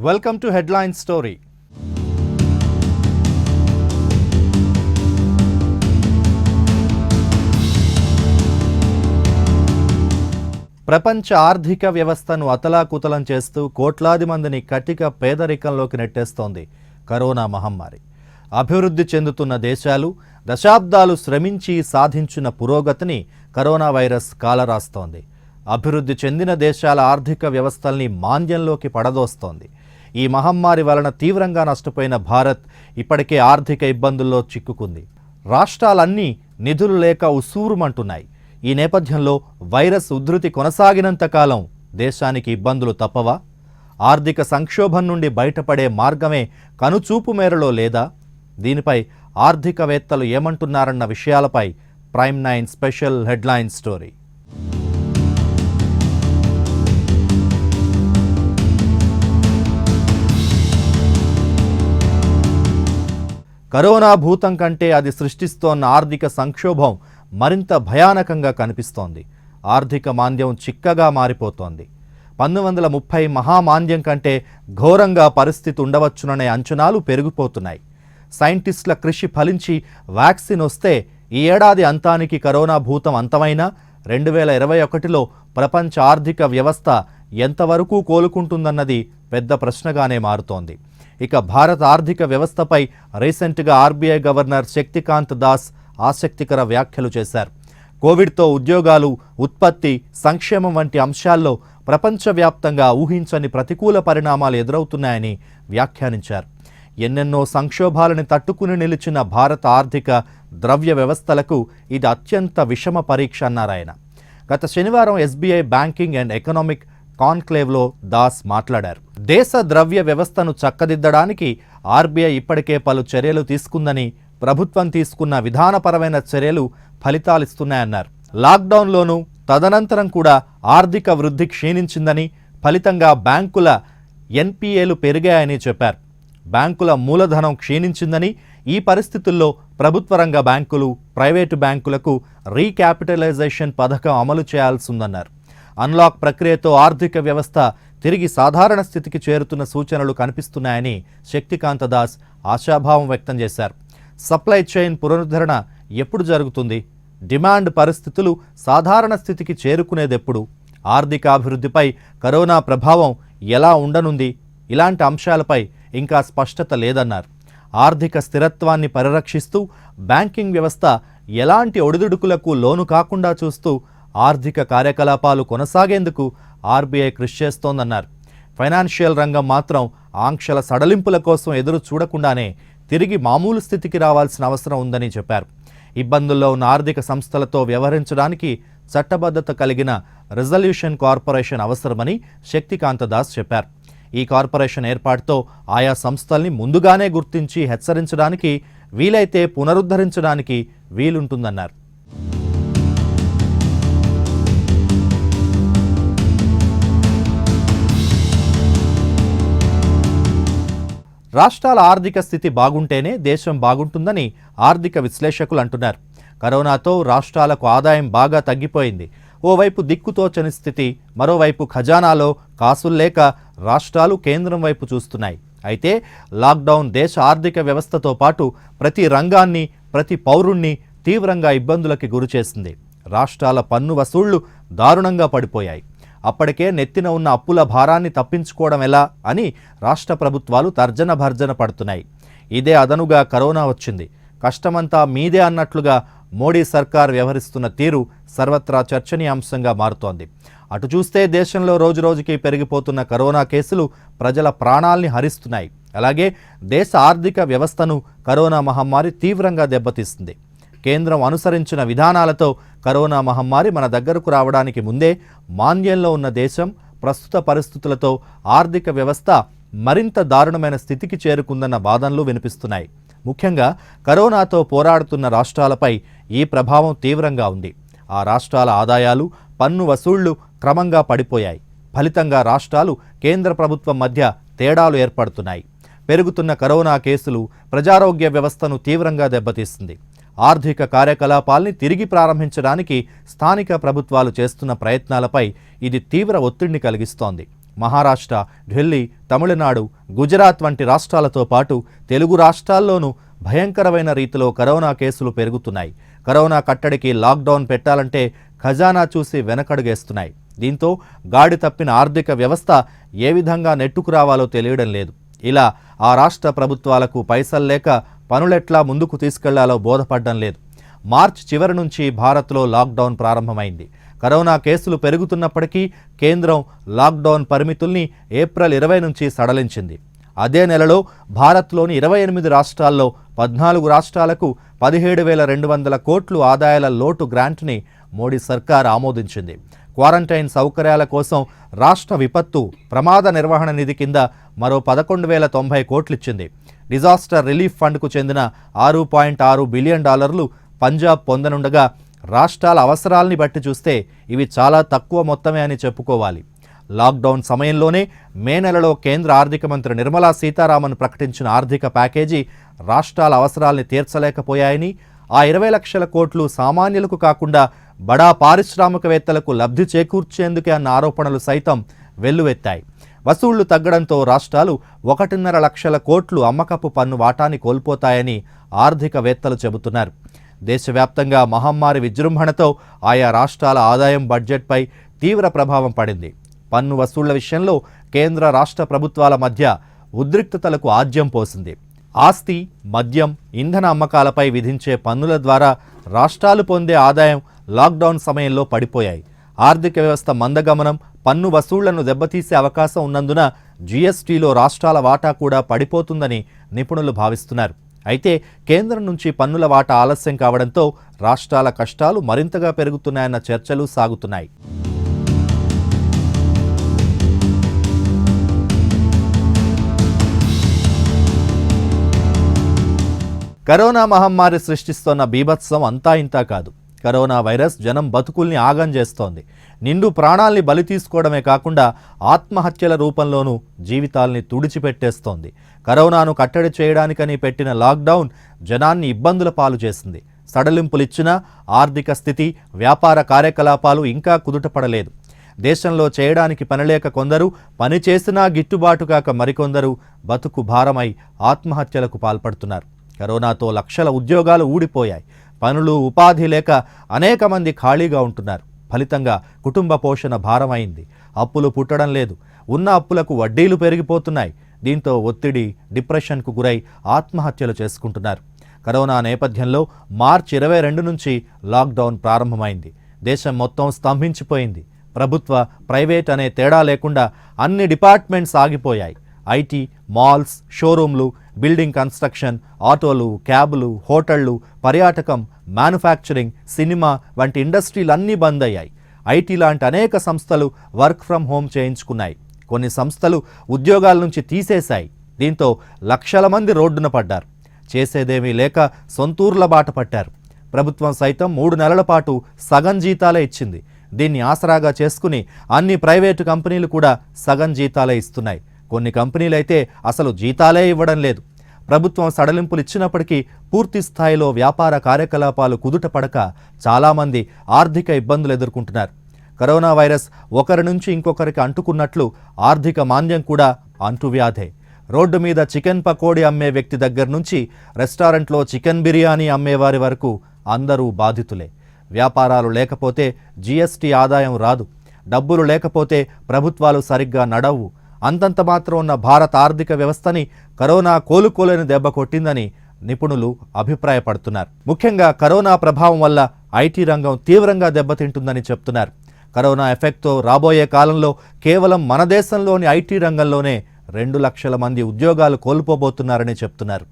Welcome to headline story. ప్రపంచ ఆర్థిక వ్యవస్థను అతలాకుతలం చేస్తూ కోట్లాది మందిని కటిక పేదరికంలోకి నెట్టేస్తోంది కరోనా మహమ్మారి. అభివృద్ధి చెందుతున్న దేశాలు దశాబ్దాలు శ్రమించి సాధించిన పురోగతిని కరోనా వైరస్ కాలరాస్తోంది. అభివృద్ధి చెందిన దేశాల ఆర్థిక వ్యవస్థల్ని మాంద్యంలోకి పడదోస్తోంది. ఈ మహమ్మారి వలన తీవ్రంగా నష్టపోయిన భారత్ ఇప్పటికే ఆర్థిక ఇబ్బందుల్లో చిక్కుకుంది. రాష్ట్రాలన్నీ నిధులు లేక ఉసూరుమంటున్నాయి. ఈ నేపథ్యంలో వైరస్ ఉధృతి కొనసాగినంత కాలం దేశానికి ఇబ్బందులు తప్పవా? ఆర్థిక సంక్షోభం నుండి బయటపడే మార్గమే కనుచూపు మేరలో లేదా? దీనిపై ఆర్థికవేత్తలు ఏమంటున్నారన్న విషయాలపై prime 9 special headline story. Corona భూతం కంటే అది సృష్టిస్తోన్న ఆర్థిక సంక్షోభం మరింత భయానకంగా కనిపిస్తోంది. ఆర్థిక మాంద్యం చిక్కగా మారిపోతోంది. 1930 మహామాంద్యం కంటే ఘోరంగా పరిస్థితి ఉండవచ్చుననే అంచనాలు పెరిగిపోతున్నాయి. సైంటిస్టుల కృషి ఫలించి వ్యాక్సిన్ వస్తే ఈ ఏడాది అంతానికి కరోనా భూతం అంతమైనా 2021లో ప్రపంచ ఆర్థిక వ్యవస్థ ఎంతవరకు కోలుకుంటుందన్నది పెద్ద ప్రశ్నగానే మారుతోంది. ఇక భారత ఆర్థిక వ్యవస్థపై రీసెంట్గా ఆర్బీఐ గవర్నర్ శక్తికాంత్ దాస్ ఆసక్తికర వ్యాఖ్యలు చేశారు. కోవిడ్తో ఉద్యోగాలు, ఉత్పత్తి, సంక్షేమం వంటి అంశాల్లో ప్రపంచవ్యాప్తంగా ఊహించని ప్రతికూల పరిణామాలు ఎదురవుతున్నాయని వ్యాఖ్యానించారు. ఎన్నెన్నో సంక్షోభాలను తట్టుకుని నిలిచిన భారత ఆర్థిక ద్రవ్య వ్యవస్థలకు ఇది అత్యంత విషమ పరీక్ష అన్నారాయన. గత శనివారం ఎస్బీఐ బ్యాంకింగ్ అండ్ ఎకనామిక్ కాన్క్లేవ్లో దాస్ మాట్లాడారు. దేశ ద్రవ్య వ్యవస్థను చక్కదిద్దడానికి ఆర్బీఐ ఇప్పటికే పలు చర్యలు తీసుకుందని, ప్రభుత్వం తీసుకున్న విధానపరమైన చర్యలు ఫలితాలిస్తున్నాయన్నారు. లాక్డౌన్లోనూ తదనంతరం కూడా ఆర్థిక వృద్ధి క్షీణించిందని, ఫలితంగా బ్యాంకుల ఎన్పీఏలు పెరిగాయని చెప్పారు. బ్యాంకుల మూలధనం క్షీణించిందని, ఈ పరిస్థితుల్లో ప్రభుత్వ రంగ బ్యాంకులు, ప్రైవేటు బ్యాంకులకు రీక్యాపిటలైజేషన్ పథకం అమలు చేయాల్సిందన్నారు. అన్లాక్ ప్రక్రియతో ఆర్థిక వ్యవస్థ తిరిగి సాధారణ స్థితికి చేరుతున్న సూచనలు కనిపిస్తున్నాయని శక్తికాంత దాస్ ఆశాభావం వ్యక్తం చేశారు. సప్లై చైన్ పునరుద్ధరణ ఎప్పుడు జరుగుతుంది? డిమాండ్ పరిస్థితులు సాధారణ స్థితికి చేరుకునేదెప్పుడు? ఆర్థికాభివృద్ధిపై కరోనా ప్రభావం ఎలా ఉండనుంది? ఇలాంటి అంశాలపై ఇంకా స్పష్టత లేదన్నారు. ఆర్థిక స్థిరత్వాన్ని పరిరక్షిస్తూ బ్యాంకింగ్ వ్యవస్థ ఎలాంటి ఒడిదుడుకులకు లోను కాకుండా చూస్తూ ఆర్థిక కార్యకలాపాలు కొనసాగేందుకు ఆర్బీఐ కృషి చేస్తోందన్నారు. ఫైనాన్షియల్ రంగం మాత్రం ఆంక్షల సడలింపుల కోసం ఎదురు చూడకుండానే తిరిగి మామూలు స్థితికి రావాల్సిన అవసరం ఉందని చెప్పారు. ఇబ్బందుల్లో ఉన్న ఆర్థిక సంస్థలతో వ్యవహరించడానికి చట్టబద్ధత కలిగిన రిజల్యూషన్ కార్పొరేషన్ అవసరమని శక్తికాంత దాస్ చెప్పారు. ఈ కార్పొరేషన్ ఏర్పాటుతో ఆయా సంస్థల్ని ముందుగానే గుర్తించి హెచ్చరించడానికి, వీలైతే పునరుద్ధరించడానికి వీలుంటుందన్నారు. రాష్ట్రాల ఆర్థిక స్థితి బాగుంటేనే దేశం బాగుంటుందని ఆర్థిక విశ్లేషకులు అంటున్నారు. కరోనాతో రాష్ట్రాలకు ఆదాయం బాగా తగ్గిపోయింది. ఓవైపు దిక్కుతోచని స్థితి, మరోవైపు ఖజానాలో కాసుల్లేక రాష్ట్రాలు కేంద్రం వైపు చూస్తున్నాయి. అయితే లాక్డౌన్ దేశ ఆర్థిక వ్యవస్థతో పాటు ప్రతి రంగాన్ని, ప్రతి పౌరుణ్ణి తీవ్రంగా ఇబ్బందులకి గురిచేసింది. రాష్ట్రాల పన్ను వసూళ్లు దారుణంగా పడిపోయాయి. అప్పటికే నెత్తిన ఉన్న అప్పుల భారాన్ని తప్పించుకోవడం ఎలా అని రాష్ట్ర ప్రభుత్వాలు తర్జన భర్జన పడుతున్నాయి. ఇదే అదనుగా కరోనా వచ్చింది. కష్టమంతా మీదే అన్నట్లుగా మోడీ సర్కార్ వ్యవహరిస్తున్న తీరు సర్వత్రా చర్చనీయాంశంగా మారుతోంది. అటు చూస్తే దేశంలో రోజురోజుకి పెరిగిపోతున్న కరోనా కేసులు ప్రజల ప్రాణాల్ని హరిస్తున్నాయి. అలాగే దేశ ఆర్థిక వ్యవస్థను కరోనా మహమ్మారి తీవ్రంగా దెబ్బతీస్తుంది. కేంద్రం అనుసరించిన విధానాలతో కరోనా మహమ్మారి మన దగ్గరకు రావడానికి ముందే మాంద్యంలో ఉన్న దేశం ప్రస్తుత పరిస్థితులతో ఆర్థిక వ్యవస్థ మరింత దారుణమైన స్థితికి చేరుకుందన్న వాదనలు వినిపిస్తున్నాయి. ముఖ్యంగా కరోనాతో పోరాడుతున్న రాష్ట్రాలపై ఈ ప్రభావం తీవ్రంగా ఉంది. ఆ రాష్ట్రాల ఆదాయాలు, పన్ను వసూళ్లు క్రమంగా పడిపోయాయి. ఫలితంగా రాష్ట్రాలు, కేంద్ర ప్రభుత్వం మధ్య తేడాలు ఏర్పడుతున్నాయి. పెరుగుతున్న కరోనా కేసులు ప్రజారోగ్య వ్యవస్థను తీవ్రంగా దెబ్బతీస్తుంది. ఆర్థిక కార్యకలాపాల్ని తిరిగి ప్రారంభించడానికి స్థానిక ప్రభుత్వాలు చేస్తున్న ప్రయత్నాలపై ఇది తీవ్ర ఒత్తిడిని కలిగిస్తోంది. మహారాష్ట్ర, ఢిల్లీ, తమిళనాడు, గుజరాత్ వంటి రాష్ట్రాలతో పాటు తెలుగు రాష్ట్రాల్లోనూ భయంకరమైన రీతిలో కరోనా కేసులు పెరుగుతున్నాయి. కరోనా కట్టడికి లాక్డౌన్ పెట్టాలంటే ఖజానా చూసి వెనకడుగేస్తున్నాయి. దీంతో గాడి తప్పిన ఆర్థిక వ్యవస్థ ఏ విధంగా నెట్టుకురావాలో తెలియడం లేదు. ఇలా ఆ రాష్ట్ర ప్రభుత్వాలకు పైసలు లేక పనులెట్లా ముందుకు తీసుకెళ్లాలో బోధపడడం లేదు. మార్చి చివరి నుంచి భారత్లో లాక్డౌన్ ప్రారంభమైంది. కరోనా కేసులు పెరుగుతున్నప్పటికీ కేంద్రం లాక్డౌన్ పరిమితుల్ని ఏప్రిల్ 20 నుంచి సడలించింది. అదే నెలలో భారత్లోని 28 రాష్ట్రాల్లో 14 రాష్ట్రాలకు 17,200 కోట్లు ఆదాయాల లోటు గ్రాంట్ని మోడీ సర్కార్ ఆమోదించింది. క్వారంటైన్ సౌకర్యాల కోసం రాష్ట్ర విపత్తు ప్రమాద నిర్వహణ నిధి కింద మరో 11,090 కోట్లిచ్చింది. డిజాస్టర్ రిలీఫ్ ఫండ్కు చెందిన $6.6 బిలియన్ పంజాబ్ పొందనుండగా రాష్ట్రాల అవసరాల్ని బట్టి చూస్తే ఇవి చాలా తక్కువ మొత్తమే అని చెప్పుకోవాలి. లాక్డౌన్ సమయంలోనే మే నెలలో కేంద్ర ఆర్థిక మంత్రి నిర్మలా సీతారామన్ ప్రకటించిన ఆర్థిక ప్యాకేజీ రాష్ట్రాల అవసరాల్ని తీర్చలేకపోయాయని, ఆ 20 లక్షల కోట్లు సామాన్యులకు కాకుండా బడా పారిశ్రామికవేత్తలకు లబ్ధి చేకూర్చేందుకే అన్న ఆరోపణలు సైతం వెల్లువెత్తాయి. వసూళ్లు తగ్గడంతో రాష్ట్రాలు 1.5 లక్షల కోట్లు అమ్మకపు పన్ను వాటాని కోల్పోతాయని ఆర్థికవేత్తలు చెబుతున్నారు. దేశవ్యాప్తంగా మహమ్మారి విజృంభణతో ఆయా రాష్ట్రాల ఆదాయం బడ్జెట్పై తీవ్ర ప్రభావం పడింది. పన్ను వసూళ్ల విషయంలో కేంద్ర రాష్ట్ర ప్రభుత్వాల మధ్య ఉద్రిక్తతలకు ఆజ్యం పోసింది. ఆస్తి, మద్యం, ఇంధన అమ్మకాలపై విధించే పన్నుల ద్వారా రాష్ట్రాలు పొందే ఆదాయం లాక్డౌన్ సమయంలో పడిపోయాయి. ఆర్థిక వ్యవస్థ మందగమనం పన్ను వసూళ్లను దెబ్బతీసే అవకాశం ఉన్నందున జీఎస్టీలో రాష్ట్రాల వాటా కూడా పడిపోతుందని నిపుణులు భావిస్తున్నారు. అయితే కేంద్రం నుంచి పన్నుల వాటా ఆలస్యం కావడంతో రాష్ట్రాల కష్టాలు మరింతగా పెరుగుతున్నాయన్న చర్చలు సాగుతున్నాయి. కరోనా మహమ్మారి సృష్టిస్తున్న బీభత్సం అంతా ఇంతా కాదు. కరోనా వైరస్ జనం బతుకుల్ని ఆగం చేస్తోంది. నిండు ప్రాణాల్ని బలి తీసుకోవడమే కాకుండా ఆత్మహత్యల రూపంలోనూ జీవితాల్ని తుడిచిపెట్టేస్తోంది. కరోనాను కట్టడి చేయడానికని పెట్టిన లాక్డౌన్ జనాన్ని ఇబ్బందుల పాలు చేసింది. సడలింపులిచ్చినా ఆర్థిక స్థితి, వ్యాపార కార్యకలాపాలు ఇంకా కుదుటపడలేదు. దేశంలో చేయడానికి పనిలేక కొందరు, పని చేసినా గిట్టుబాటు కాక మరికొందరు బతుకు భారమై ఆత్మహత్యలకు పాల్పడుతున్నారు. కరోనాతో లక్షల ఉద్యోగాలు ఊడిపోయాయి. పనులు, ఉపాధి లేక అనేక మంది ఖాళీగా ఉంటున్నారు. ఫలితంగా కుటుంబ పోషణ భారమైంది. అప్పులు పుట్టడం లేదు. ఉన్న అప్పులకు వడ్డీలు పెరిగిపోతున్నాయి. దీంతో ఒత్తిడి, డిప్రెషన్కు గురై ఆత్మహత్యలు చేసుకుంటున్నారు. కరోనా నేపథ్యంలో మార్చి 22 నుంచి లాక్డౌన్ ప్రారంభమైంది. దేశం మొత్తం స్తంభించిపోయింది. ప్రభుత్వ, ప్రైవేట్ అనే తేడా లేకుండా అన్ని డిపార్ట్మెంట్స్ ఆగిపోయాయి. ఐటీ, మాల్స్, షోరూంలు, బిల్డింగ్ కన్స్ట్రక్షన్, ఆటోలు, క్యాబులు, హోటళ్లు, పర్యాటకం, మ్యానుఫ్యాక్చరింగ్, సినిమా వంటి ఇండస్ట్రీలన్నీ బంద్ అయ్యాయి. ఐటీ లాంటి అనేక సంస్థలు వర్క్ ఫ్రమ్ హోమ్ చేయించుకున్నాయి. కొన్ని సంస్థలు ఉద్యోగాల నుంచి తీసేశాయి. దీంతో లక్షల మంది రోడ్డున పడ్డారు. చేసేదేమీ లేక సొంతూర్ల బాట పట్టారు. ప్రభుత్వం సైతం 3 నెలల పాటు సగం జీతాలే ఇచ్చింది. దీన్ని ఆసరాగా చేసుకుని అన్ని ప్రైవేటు కంపెనీలు కూడా సగం జీతాలే ఇస్తున్నాయి. కొన్ని కంపెనీలైతే అసలు జీతాలే ఇవ్వడం లేదు. ప్రభుత్వం సడలింపులు ఇచ్చినప్పటికీ పూర్తి స్థాయిలో వ్యాపార కార్యకలాపాలు కుదుట పడక చాలామంది ఆర్థిక ఇబ్బందులు ఎదుర్కొంటున్నారు. కరోనా వైరస్ ఒకరి నుంచి ఇంకొకరికి అంటుకున్నట్లు ఆర్థిక మాంద్యం కూడా అంటువ్యాధే. రోడ్డు మీద చికెన్ పకోడీ అమ్మే వ్యక్తి దగ్గర నుంచి రెస్టారెంట్లో చికెన్ బిర్యానీ అమ్మేవారి వరకు అందరూ బాధితులే. వ్యాపారాలు లేకపోతే జీఎస్టీ ఆదాయం రాదు. డబ్బులు లేకపోతే ప్రభుత్వాలు సరిగ్గా నడవు. అంతంత మాత్రం ఉన్న భారత ఆర్థిక వ్యవస్థని కరోనా కోలుకోలేని దెబ్బ కొట్టిందని నిపుణులు అభిప్రాయపడుతున్నారు. ముఖ్యంగా కరోనా ప్రభావం వల్ల ఐటీ రంగం తీవ్రంగా దెబ్బతింటుందని చెప్తున్నారు. కరోనా ఎఫెక్ట్తో రాబోయే కాలంలో కేవలం మన దేశంలోని ఐటీ రంగంలోనే 2 లక్షల మంది ఉద్యోగాలు కోల్పోబోతున్నారని చెప్తున్నారు.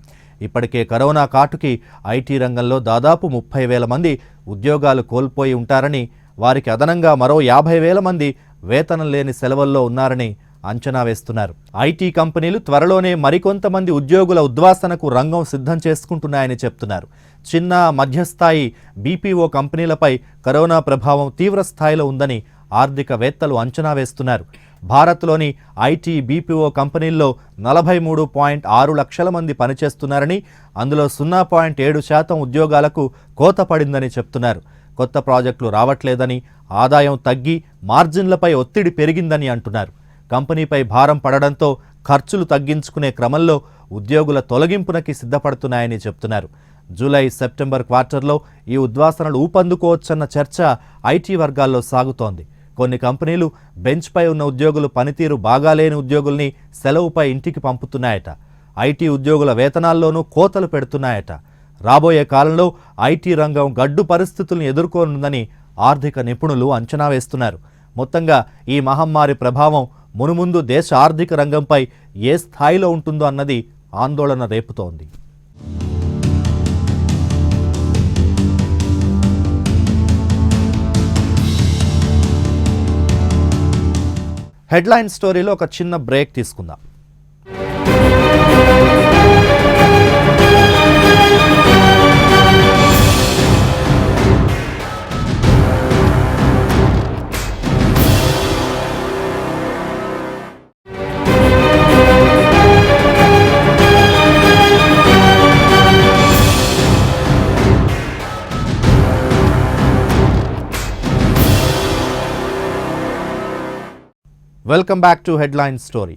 ఇప్పటికే కరోనా కాటుకి ఐటీ రంగంలో దాదాపు 30,000 మంది ఉద్యోగాలు కోల్పోయి ఉంటారని, వారికి అదనంగా మరో 50,000 మంది వేతనం లేని సెలవుల్లో ఉన్నారని అంచనా వేస్తున్నారు. ఐటీ కంపెనీలు త్వరలోనే మరికొంతమంది ఉద్యోగుల ఉద్వాసనకు రంగం సిద్ధం చేసుకుంటున్నాయని చెప్తున్నారు. చిన్న, మధ్యస్థాయి బీపీఓ కంపెనీలపై కరోనా ప్రభావం తీవ్ర స్థాయిలో ఉందని ఆర్థికవేత్తలు అంచనా వేస్తున్నారు. భారత్లోని ఐటీ, బీపీఓ కంపెనీల్లో 43.6 లక్షల మంది పనిచేస్తున్నారని, అందులో 0.7% ఉద్యోగాలకు కోత పడిందని చెప్తున్నారు. కొత్త ప్రాజెక్టులు రావట్లేదని, ఆదాయం తగ్గి మార్జిన్లపై ఒత్తిడి పెరిగిందని అంటున్నారు. కంపెనీపై భారం పడడంతో ఖర్చులు తగ్గించుకునే క్రమంలో ఉద్యోగుల తొలగింపునకి సిద్ధపడుతున్నాయని చెప్తున్నారు. జూలై సెప్టెంబర్ క్వార్టర్లో ఈ ఉద్వాసనలు ఊపందుకోవచ్చన్న చర్చ ఐటీ వర్గాల్లో సాగుతోంది. కొన్ని కంపెనీలు బెంచ్పై ఉన్న ఉద్యోగులు పనితీరు బాగాలేని ఉద్యోగుల్ని సెలవుపై ఇంటికి పంపుతున్నాయట. ఐటీ ఉద్యోగుల వేతనాల్లోనూ కోతలు పెడుతున్నాయట. రాబోయే కాలంలో ఐటీ రంగం గడ్డు పరిస్థితులను ఎదుర్కొనుందని ఆర్థిక నిపుణులు అంచనా వేస్తున్నారు. మొత్తంగా ఈ మహమ్మారి ప్రభావం మునుముందు దేశ ఆర్థిక రంగంపై ఏ స్థాయిలో ఉంటుందో అన్నది ఆందోళన రేపుతోంది. హెడ్లైన్ స్టోరీలో ఒక చిన్న బ్రేక్ తీసుకుందాం. Welcome back to headline story.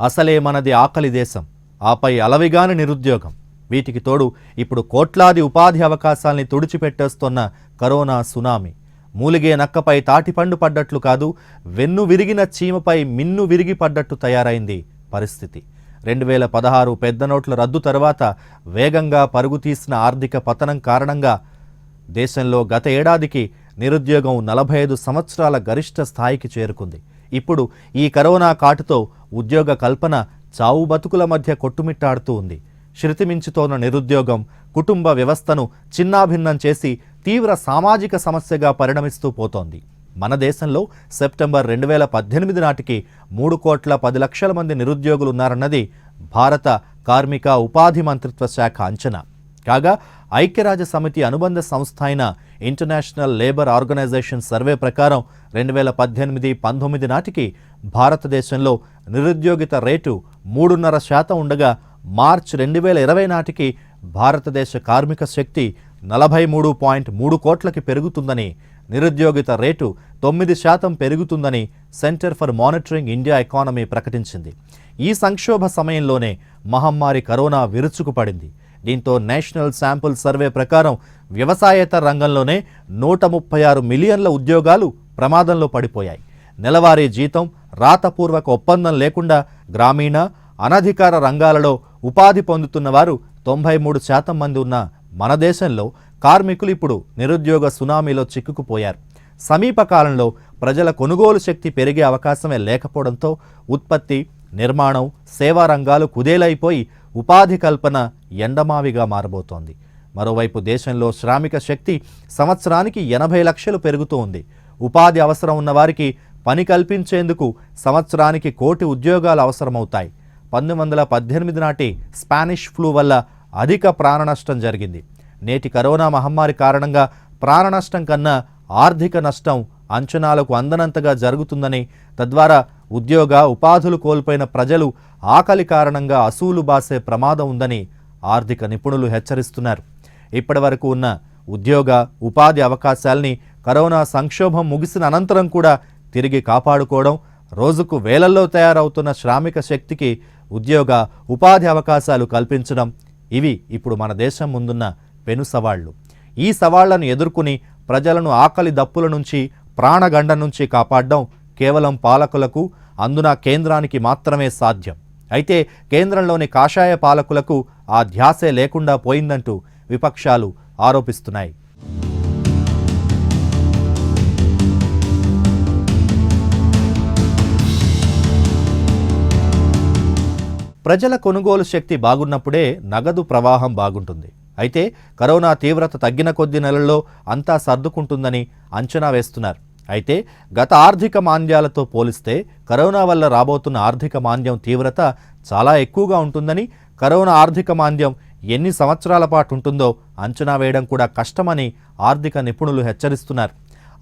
అసలే మనది ఆకలి దేశం, ఆపై అలవిగాని నిరుద్యోగం. వీటికి తోడు ఇప్పుడు కోట్లాది ఉపాధి అవకాశాల్ని తుడిచిపెట్టేస్తున్న కరోనా సునామీ. మూలిగే నక్కపై తాటిపండు పడ్డట్లు కాదు, వెన్ను విరిగిన చీమపై మిన్ను విరిగి పడ్డట్టు తయారైంది పరిస్థితి. 2016 పెద్ద నోట్ల రద్దు తర్వాత వేగంగా పరుగుతీసిన ఆర్థిక పతనం కారణంగా దేశంలో గత ఏడాదికి నిరుద్యోగం 45 సంవత్సరాల గరిష్ట స్థాయికి చేరుకుంది. ఇప్పుడు ఈ కరోనా కాటుతో ఉద్యోగ కల్పన చావు బతుకుల మధ్య కొట్టుమిట్టాడుతూ ఉంది. శృతిమించుతోన్న నిరుద్యోగం కుటుంబ వ్యవస్థను చిన్నాభిన్నం చేసి తీవ్ర సామాజిక సమస్యగా పరిణమిస్తూ పోతోంది. మన దేశంలో సెప్టెంబర్ 2018 నాటికి 3,10,00,000 మంది నిరుద్యోగులు ఉన్నారన్నది భారత కార్మిక ఉపాధి మంత్రిత్వ శాఖ అంచనా. కాగా ఐక్యరాజ్య సమితి అనుబంధ సంస్థ అయిన ఇంటర్నేషనల్ లేబర్ ఆర్గనైజేషన్ సర్వే ప్రకారం 2018-19 నాటికి భారతదేశంలో నిరుద్యోగిత రేటు 3.5% ఉండగా మార్చి 2020 నాటికి భారతదేశ కార్మిక శక్తి 43.3 కోట్లకి పెరుగుతుందని, నిరుద్యోగిత రేటు 9% పెరుగుతుందని centre for monitoring India economy ప్రకటించింది. ఈ సంక్షోభ సమయంలోనే మహమ్మారి కరోనా విరుచుకుపడింది. దీంతో నేషనల్ శాంపుల్ సర్వే ప్రకారం వ్యవసాయేతర రంగంలోనే 136 మిలియన్ల ఉద్యోగాలు ప్రమాదంలో పడిపోయాయి. నెలవారీ జీతం, రాతపూర్వక ఒప్పందం లేకుండా గ్రామీణ, అనధికార రంగాలలో ఉపాధి పొందుతున్న వారు 93% మంది ఉన్న మన దేశంలో కార్మికులు ఇప్పుడు నిరుద్యోగ సునామీలో చిక్కుకుపోయారు. సమీప కాలంలో ప్రజల కొనుగోలు శక్తి పెరిగే అవకాశమే లేకపోవడంతో ఉత్పత్తి, నిర్మాణం, సేవా రంగాలు కుదేలైపోయి ఉపాధి కల్పన ఎండమావిగా మారబోతోంది. మరోవైపు దేశంలో శ్రామిక శక్తి సంవత్సరానికి 80 లక్షలు పెరుగుతూ ఉంది. ఉపాధి అవసరం ఉన్నవారికి పని కల్పించేందుకు సంవత్సరానికి 1 కోటి ఉద్యోగాలు అవసరమవుతాయి. 1918 నాటి స్పానిష్ ఫ్లూ వల్ల అధిక ప్రాణనష్టం జరిగింది. నేటి కరోనా మహమ్మారి కారణంగా ప్రాణనష్టం కన్నా ఆర్థిక నష్టం అంచనాలకు అందనంతగా జరుగుతుందని, తద్వారా ఉద్యోగ ఉపాధులు కోల్పోయిన ప్రజలు ఆకలి కారణంగా అసూలు బాసే ప్రమాదం ఉందని ఆర్థిక నిపుణులు హెచ్చరిస్తున్నారు. ఇప్పటివరకు ఉన్న ఉద్యోగ ఉపాధి అవకాశాల్ని కరోనా సంక్షోభం ముగిసిన అనంతరం కూడా తిరిగి కాపాడుకోవడం, రోజుకు వేలల్లో తయారవుతున్న శ్రామిక శక్తికి ఉద్యోగ ఉపాధి అవకాశాలు కల్పించడం, ఇవి ఇప్పుడు మన దేశం ముందున్న పెను సవాళ్లు. ఈ సవాళ్లను ఎదుర్కొని ప్రజలను ఆకలి దప్పుల నుంచి, ప్రాణగండ నుంచి కాపాడడం కేవలం పాలకులకు, అందున కేంద్రానికి మాత్రమే సాధ్యం. అయితే కేంద్రంలోని కాషాయ పాలకులకు ఆ ధ్యాసే లేకుండా పోయిందంటూ విపక్షాలు ఆరోపిస్తున్నాయి. ప్రజల కొనుగోలు శక్తి బాగున్నప్పుడే నగదు ప్రవాహం బాగుంటుంది. అయితే కరోనా తీవ్రత తగ్గిన కొద్ది నెలల్లో అంతా సర్దుకుంటుందని అంచనా వేస్తున్నారు. అయితే గత ఆర్థిక మాంద్యాలతో పోలిస్తే కరోనా వల్ల రాబోతున్న ఆర్థిక మాంద్యం తీవ్రత చాలా ఎక్కువగా ఉంటుందని, కరోనా ఆర్థిక మాంద్యం ఎన్ని సంవత్సరాల పాటు ఉంటుందో అంచనా వేయడం కూడా కష్టమని ఆర్థిక నిపుణులు హెచ్చరిస్తున్నారు.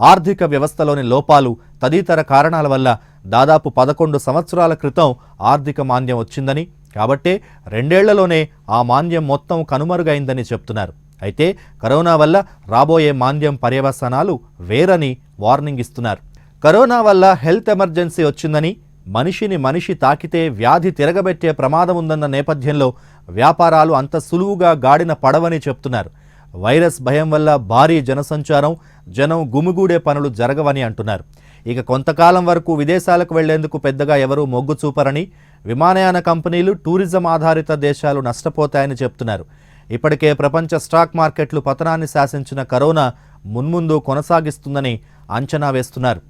ఆర్థిక వ్యవస్థలోని లోపాలు, తదితర కారణాల వల్ల దాదాపు 11 సంవత్సరాల క్రితం ఆర్థిక మాంద్యం వచ్చిందని, కాబట్టే 2 ఏళ్లలోనే ఆ మాంద్యం మొత్తం కనుమరుగైందని చెప్తున్నారు. అయితే కరోనా వల్ల రాబోయే మాంద్యం పర్యవసానాలు వేరని వార్నింగ్ ఇస్తున్నారు. కరోనా వల్ల హెల్త్ ఎమర్జెన్సీ వచ్చిందని, మనిషిని మనిషి తాకితే వ్యాధి తిరగబెట్టే ప్రమాదం ఉందన్న నేపథ్యంలో వ్యాపారాలు అంత సులువుగా గాడిన పడవని చెప్తున్నారు. వైరస్ భయం వల్ల భారీ జనసంచారం, జనం గుమిగూడే పనులు జరగవని అంటున్నారు. ఇక కొంతకాలం వరకు విదేశాలకు వెళ్లేందుకు పెద్దగా ఎవరూ మొగ్గు చూపరని, విమానయాన కంపెనీలు, టూరిజం ఆధారిత దేశాలు నష్టపోతాయని చెప్తున్నారు. ఇప్పటికే ప్రపంచ స్టాక్ మార్కెట్లు పతనాన్ని శాసించిన కరోనా మున్ముందు కొనసాగిస్తుందని అంచనా వేస్తున్నారు.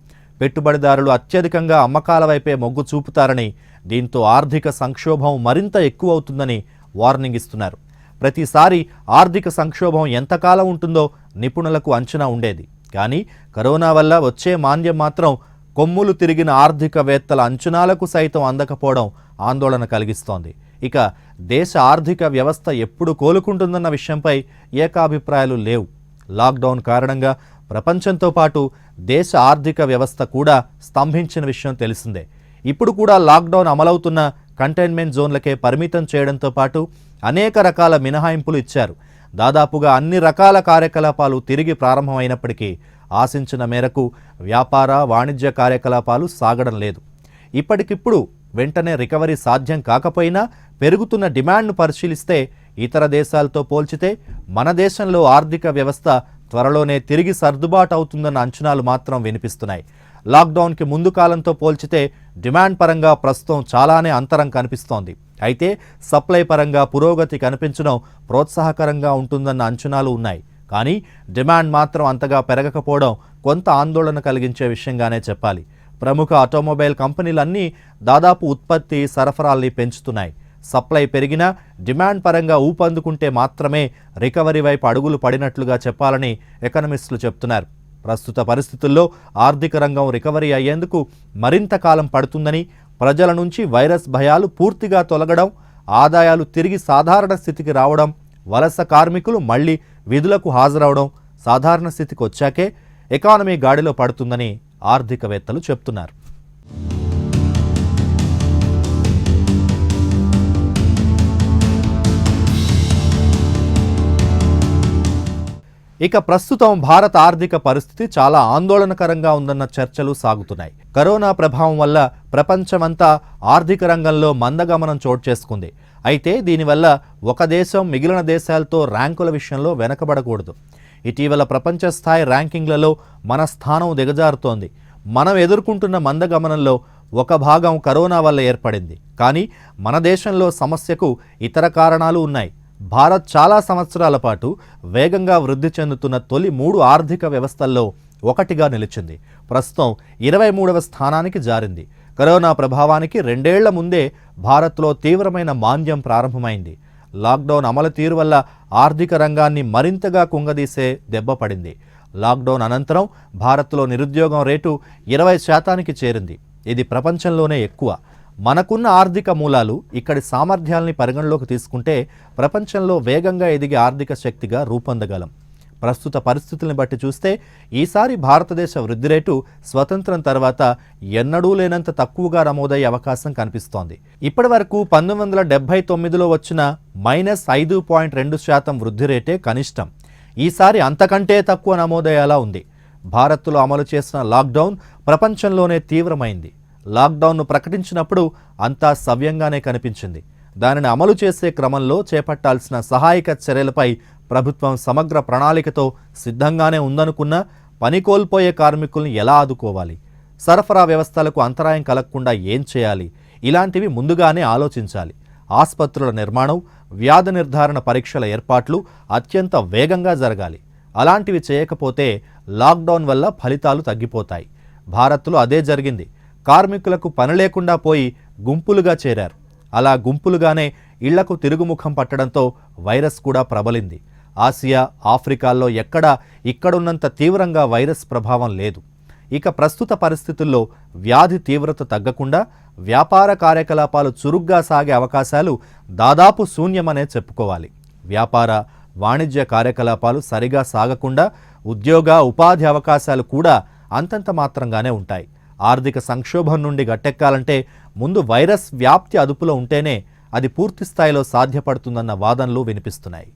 పెట్టుబడిదారులు అత్యధికంగా అమ్మకాల వైపే మొగ్గు చూపుతారని, దీంతో ఆర్థిక సంక్షోభం మరింత ఎక్కువవుతుందని వార్నింగ్ ఇస్తున్నారు. ప్రతిసారి ఆర్థిక సంక్షోభం ఎంతకాలం ఉంటుందో నిపుణులకు అంచనా ఉండేది. కానీ కరోనా వల్ల వచ్చే మాంద్యం మాత్రం కొమ్ములు తిరిగిన ఆర్థికవేత్తల అంచనాలకు సైతం అందకపోవడం ఆందోళన కలిగిస్తోంది. ఇక దేశ ఆర్థిక వ్యవస్థ ఎప్పుడు కోలుకుంటుందన్న విషయంపై ఏకాభిప్రాయాలు లేవు. లాక్డౌన్ కారణంగా ప్రపంచంతో పాటు దేశ ఆర్థిక వ్యవస్థ కూడా స్తంభించిన విషయం తెలిసిందే. ఇప్పుడు కూడా లాక్డౌన్ అమలవుతున్న కంటైన్మెంట్ జోన్లకే పరిమితం చేయడంతో పాటు అనేక రకాల మినహాయింపులు ఇచ్చారు. దాదాపుగా అన్ని రకాల కార్యకలాపాలు తిరిగి ప్రారంభమైనప్పటికీ ఆశించిన మేరకు వ్యాపార, వాణిజ్య కార్యకలాపాలు సాగడం లేదు. ఇప్పటికిప్పుడు వెంటనే రికవరీ సాధ్యం కాకపోయినా పెరుగుతున్న డిమాండ్ను పరిశీలిస్తే ఇతర దేశాలతో పోల్చితే మన దేశంలో ఆర్థిక వ్యవస్థ త్వరలోనే తిరిగి సర్దుబాటు అవుతుందన్న అంచనాలు మాత్రం వినిపిస్తున్నాయి. లాక్డౌన్కి ముందు కాలంతో పోల్చితే డిమాండ్ పరంగా ప్రస్తుతం చాలానే అంతరం కనిపిస్తోంది. అయితే సప్లై పరంగా పురోగతి కనిపించడం ప్రోత్సాహకరంగా ఉంటుందన్న అంచనాలు ఉన్నాయి. కానీ డిమాండ్ మాత్రం అంతగా పెరగకపోవడం కొంత ఆందోళన కలిగించే విషయంగానే చెప్పాలి. ప్రముఖ ఆటోమొబైల్ కంపెనీలన్నీ దాదాపు ఉత్పత్తి, సరఫరాల్ని పెంచుతున్నాయి. సప్లై పెరిగినా డిమాండ్ పరంగా ఊపందుకుంటే మాత్రమే రికవరీ వైపు అడుగులు పడినట్లుగా చెప్పాలని ఎకనమిస్టులు చెప్తున్నారు. ప్రస్తుత పరిస్థితుల్లో ఆర్థిక రంగం రికవరీ అయ్యేందుకు మరింత కాలం పడుతుందని, ప్రజల నుంచి వైరస్ భయాలు పూర్తిగా తొలగడం, ఆదాయాలు తిరిగి సాధారణ స్థితికి రావడం, వలస కార్మికులు మళ్లీ విధులకు హాజరవడం సాధారణ స్థితికి వచ్చాకే ఎకానమీ గాడిలో పడుతుందని ఆర్థికవేత్తలు చెప్తున్నారు. ఇక ప్రస్తుతం భారత ఆర్థిక పరిస్థితి చాలా ఆందోళనకరంగా ఉందన్న చర్చలు సాగుతున్నాయి. కరోనా ప్రభావం వల్ల ప్రపంచమంతా ఆర్థిక రంగంలో మందగమనం చోటు చేసుకుంది. అయితే దీనివల్ల ఒక దేశం మిగిలిన దేశాలతో ర్యాంకుల విషయంలో వెనకబడకూడదు. ఇటీవల ప్రపంచ స్థాయి ర్యాంకింగ్లలో మన స్థానం దిగజారుతోంది. మనం ఎదుర్కొంటున్న మందగమనంలో ఒక భాగం కరోనా వల్ల ఏర్పడింది. కానీ మన దేశంలో సమస్యకు ఇతర కారణాలు ఉన్నాయి. భారత్ చాలా సంవత్సరాల పాటు వేగంగా వృద్ధి చెందుతున్న తొలి 3 ఆర్థిక వ్యవస్థల్లో ఒకటిగా నిలిచింది. ప్రస్తుతం 23వ స్థానానికి జారింది. కరోనా ప్రభావానికి 2 ఏళ్ల ముందే భారత్లో తీవ్రమైన మాంద్యం ప్రారంభమైంది. లాక్డౌన్ అమలు తీరు వల్ల ఆర్థిక రంగాన్ని మరింతగా కుంగదీసే దెబ్బ పడింది. లాక్డౌన్ అనంతరం భారత్లో నిరుద్యోగం రేటు 20% చేరింది. ఇది ప్రపంచంలోనే ఎక్కువ. మనకున్న ఆర్థిక మూలాలు, ఇక్కడి సామర్థ్యాల్ని పరిగణలోకి తీసుకుంటే ప్రపంచంలో వేగంగా ఎదిగే ఆర్థిక శక్తిగా రూపొందగలం. ప్రస్తుత పరిస్థితుల్ని బట్టి చూస్తే ఈసారి భారతదేశ వృద్ధి రేటు స్వతంత్రం తర్వాత ఎన్నడూ లేనంత తక్కువగా నమోదయ్యే అవకాశం కనిపిస్తోంది. ఇప్పటి వరకు 1979లో వచ్చిన -5.2% వృద్ధి రేటే కనిష్టం. ఈసారి అంతకంటే తక్కువ నమోదయ్యేలా ఉంది. భారత్లో అమలు చేసిన లాక్డౌన్ ప్రపంచంలోనే తీవ్రమైంది. లాక్డౌన్ను ప్రకటించినప్పుడు అంతా సవ్యంగానే కనిపించింది. దానిని అమలు చేసే క్రమంలో చేపట్టాల్సిన సహాయక చర్యలపై ప్రభుత్వం సమగ్ర ప్రణాళికతో సిద్ధంగానే ఉందనుకున్నా పని కోల్పోయే కార్మికుల్ని ఎలా ఆదుకోవాలి, సరఫరా వ్యవస్థలకు అంతరాయం కలగకుండా ఏం చేయాలి, ఇలాంటివి ముందుగానే ఆలోచించాలి. ఆసుపత్రుల నిర్మాణం, వ్యాధి నిర్ధారణ పరీక్షల ఏర్పాట్లు అత్యంత వేగంగా జరగాలి. అలాంటివి చేయకపోతే లాక్డౌన్ వల్ల ఫలితాలు తగ్గిపోతాయి. భారత్లో అదే జరిగింది. కార్మికులకు పని లేకుండా పోయి గుంపులుగా చేరారు. అలా గుంపులుగానే ఇళ్లకు తిరుగుముఖం పట్టడంతో వైరస్ కూడా ప్రబలింది. ఆసియా, ఆఫ్రికాల్లో ఎక్కడా ఇక్కడున్నంత తీవ్రంగా వైరస్ ప్రభావం లేదు. ఇక ప్రస్తుత పరిస్థితుల్లో వ్యాధి తీవ్రత తగ్గకుండా వ్యాపార కార్యకలాపాలు చురుగ్గా సాగే అవకాశాలు దాదాపు శూన్యమనే చెప్పుకోవాలి. వ్యాపార, వాణిజ్య కార్యకలాపాలు సరిగా సాగకుండా ఉద్యోగ, ఉపాధి అవకాశాలు కూడా అంతంత మాత్రంగానే ఉంటాయి. ఆర్థిక సంక్షోభం నుండి గట్టెక్కాలంటే ముందు వైరస్ వ్యాప్తి అదుపులో ఉంటేనే అది పూర్తి స్థాయిలో సాధ్యపడుతుందన్న వాదనలు వినిపిస్తున్నాయి.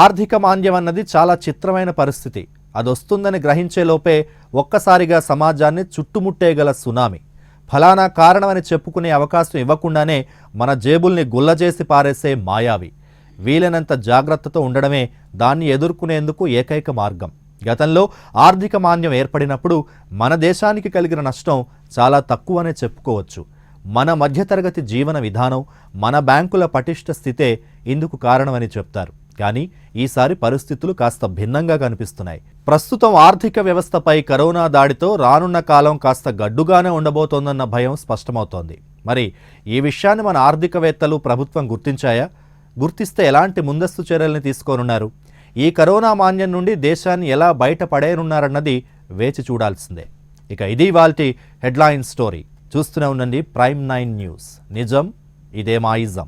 ఆర్థిక మాంద్యం అన్నది చాలా చిత్రమైన పరిస్థితి. అదొస్తుందని గ్రహించేలోపే ఒక్కసారిగా సమాజాన్ని చుట్టుముట్టేయగల సునామీ. ఫలానా కారణమని చెప్పుకునే అవకాశం ఇవ్వకుండానే మన జేబుల్ని గుల్లజేసి పారేసే మాయావి. వీలైనంత జాగ్రత్తతో ఉండడమే దాన్ని ఎదుర్కొనేందుకు ఏకైక మార్గం. గతంలో ఆర్థిక మాంద్యం ఏర్పడినప్పుడు మన దేశానికి కలిగిన నష్టం చాలా తక్కువనే చెప్పుకోవచ్చు. మన మధ్యతరగతి జీవన విధానం, మన బ్యాంకుల పటిష్ట స్థితే ఇందుకు కారణమని చెప్తారు. కానీ ఈసారి పరిస్థితులు కాస్త భిన్నంగా కనిపిస్తున్నాయి. ప్రస్తుతం ఆర్థిక వ్యవస్థపై కరోనా దాడితో రానున్న కాలం కాస్త గడ్డుగానే ఉండబోతోందన్న భయం స్పష్టమవుతోంది. మరి ఈ విషయాన్ని మన ఆర్థికవేత్తలు, ప్రభుత్వం గుర్తించాయా? గుర్తిస్తే ఎలాంటి ముందస్తు చర్యల్ని తీసుకోనున్నారు? ఈ కరోనా మాంద్యం నుండి దేశాన్ని ఎలా బయటపడేయనున్నారన్నది వేచి చూడాల్సిందే. ఇక ఇది ఇవాల్టి హెడ్లైన్ స్టోరీ. చూస్తూనే ఉండండి ప్రైమ్ 9 న్యూస్. నిజం ఇదే మా ఇజం.